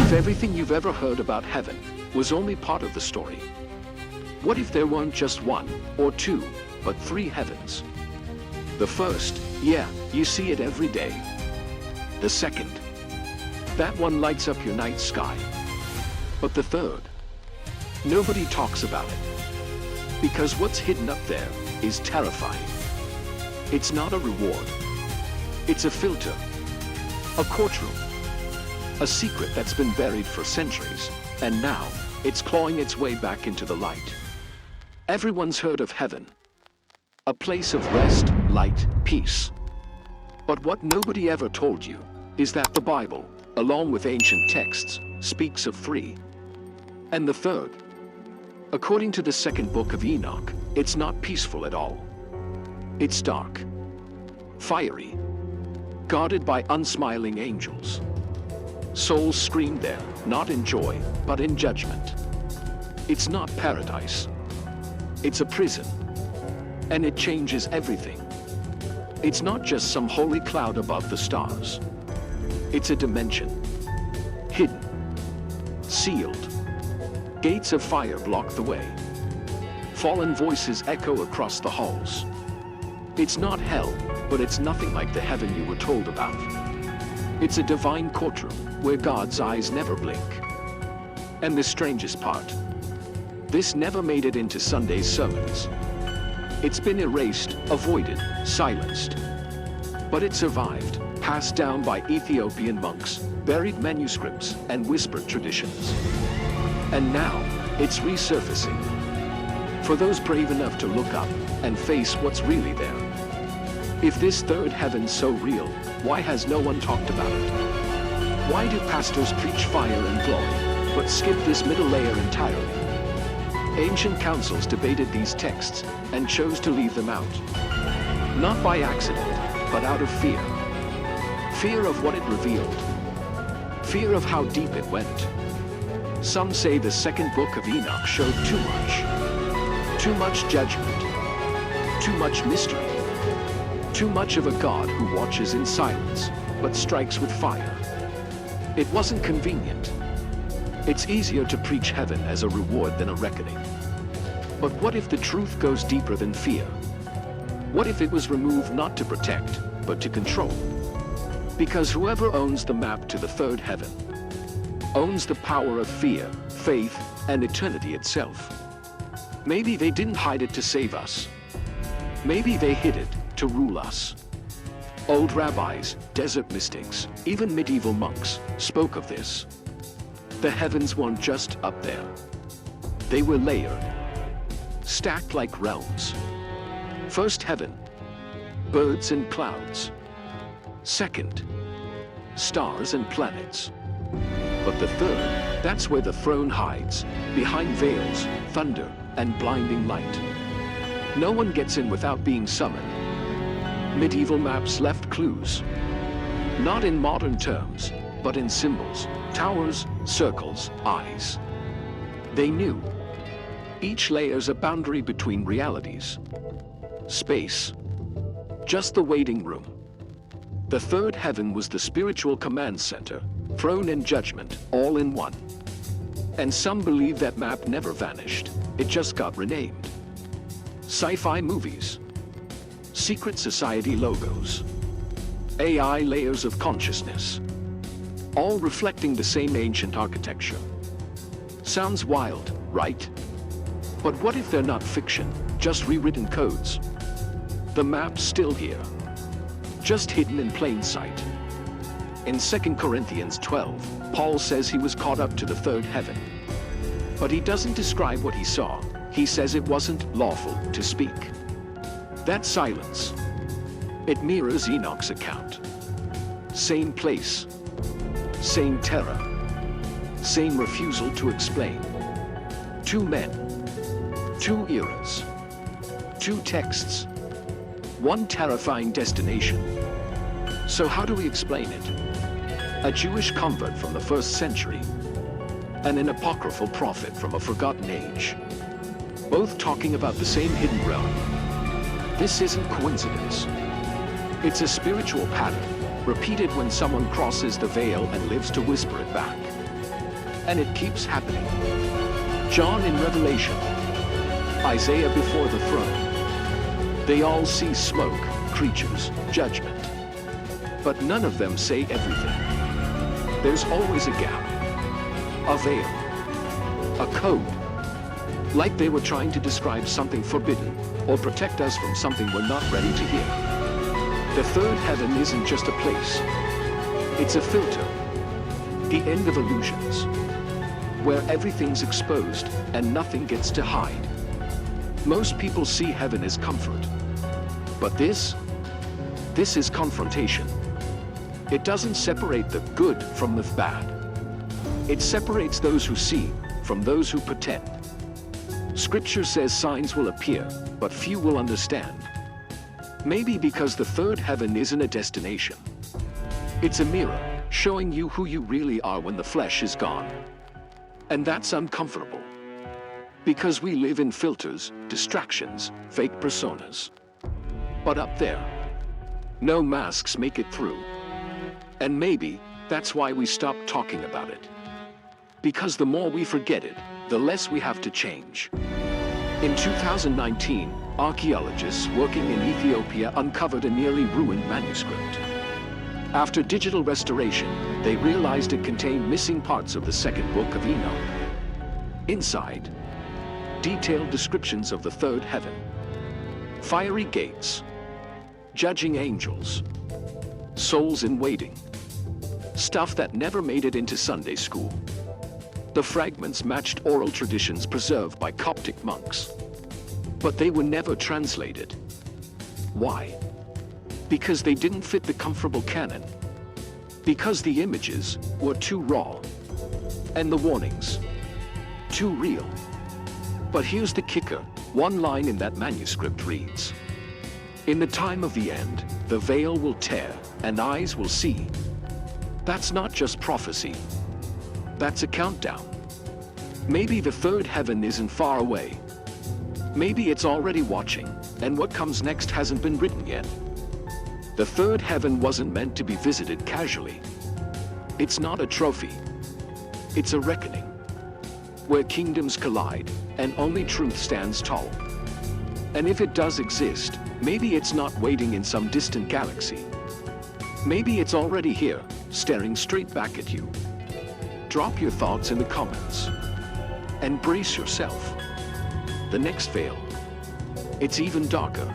if everything you've ever heard about heaven was only part of the story? What if there weren't just one or two, but three heavens? The first, yeah, you see it every day. The second, that one lights up your night sky. But the third, nobody talks about it. Because what's hidden up there is terrifying. It's not a reward. It's a filter. A courtroom. A secret that's been buried for centuries, and now it's clawing its way back into the light. Everyone's heard of heaven. A place of rest, light, peace. But what nobody ever told you is that the Bible, along with ancient texts, speaks of three. And the third, according to the Second Book of Enoch, it's not peaceful at all. It's dark, fiery, guarded by unsmiling angels. Souls scream there, not in joy, but in judgment. It's not paradise. It's a prison. And it changes everything. It's not just some holy cloud above the stars. It's a dimension. Hidden. Sealed. Gates of fire block the way. Fallen voices echo across the halls. It's not hell, but it's nothing like the heaven you were told about. It's a divine courtroom where God's eyes never blink. And the strangest part, this never made it into Sunday's sermons. It's been erased, avoided, silenced. But it survived, passed down by Ethiopian monks, buried manuscripts, and whispered traditions. And now, it's resurfacing. For those brave enough to look up and face what's really there. If this third heaven's so real, why has no one talked about it? Why do pastors preach fire and glory, but skip this middle layer entirely? Ancient councils debated these texts and chose to leave them out. Not by accident, but out of fear. Fear of what it revealed. Fear of how deep it went. Some say the Second Book of Enoch showed too much. Too much judgment. Too much mystery. Too much of a God who watches in silence, but strikes with fire. It wasn't convenient. It's easier to preach heaven as a reward than a reckoning. But what if the truth goes deeper than fear? What if it was removed not to protect, but to control? Because whoever owns the map to the third heaven owns the power of fear, faith, and eternity itself. Maybe they didn't hide it to save us. Maybe they hid it to rule us. Old rabbis, desert mystics, even medieval monks spoke of this. The heavens weren't just up there. They were layered, stacked like realms. First heaven, birds and clouds. Second, stars and planets. But the third, that's where the throne hides, behind veils, thunder, and blinding light. No one gets in without being summoned. Medieval maps left clues. Not in modern terms, but in symbols, towers, circles, eyes. They knew. Each layer's a boundary between realities. Space. Just the waiting room. The third heaven was the spiritual command center, throne and judgment, all in one. And some believe that map never vanished. It just got renamed. Sci-fi movies. Secret society logos. AI layers of consciousness. All reflecting the same ancient architecture. Sounds wild, right? But what if they're not fiction, just rewritten codes? The map's still here, just hidden in plain sight. In 2 Corinthians 12, Paul says he was caught up to the third heaven. But he doesn't describe what he saw. He says it wasn't lawful to speak. That silence, it mirrors Enoch's account. Same place, same terror, same refusal to explain. Two men, two eras, two texts, one terrifying destination. So how do we explain it? A Jewish convert from the 1st century and an apocryphal prophet from a forgotten age, both talking about the same hidden realm. This isn't coincidence. It's a spiritual pattern, repeated when someone crosses the veil and lives to whisper it back. And it keeps happening. John in Revelation, Isaiah before the throne. They all see smoke, creatures, judgment. But none of them say everything. There's always a gap, a veil, a code. Like they were trying to describe something forbidden or protect us from something we're not ready to hear. The third heaven isn't just a place. It's a filter. The end of illusions, where everything's exposed and nothing gets to hide. Most people see heaven as comfort. But this is confrontation. It doesn't separate the good from the bad. It separates those who see from those who pretend. Scripture says signs will appear, but few will understand. Maybe because the third heaven isn't a destination. It's a mirror, showing you who you really are when the flesh is gone. And that's uncomfortable. Because we live in filters, distractions, fake personas. But up there, no masks make it through. And maybe that's why we stop talking about it. Because the more we forget it, the less we have to change. In 2019, archaeologists working in Ethiopia uncovered a nearly ruined manuscript. After digital restoration, they realized it contained missing parts of the Second Book of Enoch. Inside, detailed descriptions of the third heaven, fiery gates, judging angels, souls in waiting, stuff that never made it into Sunday school. The fragments matched oral traditions preserved by Coptic monks. But they were never translated. Why? Because they didn't fit the comfortable canon. Because the images were too raw. And the warnings, too real. But here's the kicker. One line in that manuscript reads, "In the time of the end, the veil will tear, and eyes will see." That's not just prophecy. That's a countdown. Maybe the third heaven isn't far away. Maybe it's already watching, and what comes next hasn't been written yet. The third heaven wasn't meant to be visited casually. It's not a trophy. It's a reckoning, where kingdoms collide, and only truth stands tall. And if it does exist, maybe it's not waiting in some distant galaxy. Maybe it's already here, staring straight back at you. Drop your thoughts in the comments. And brace yourself. The next veil, it's even darker.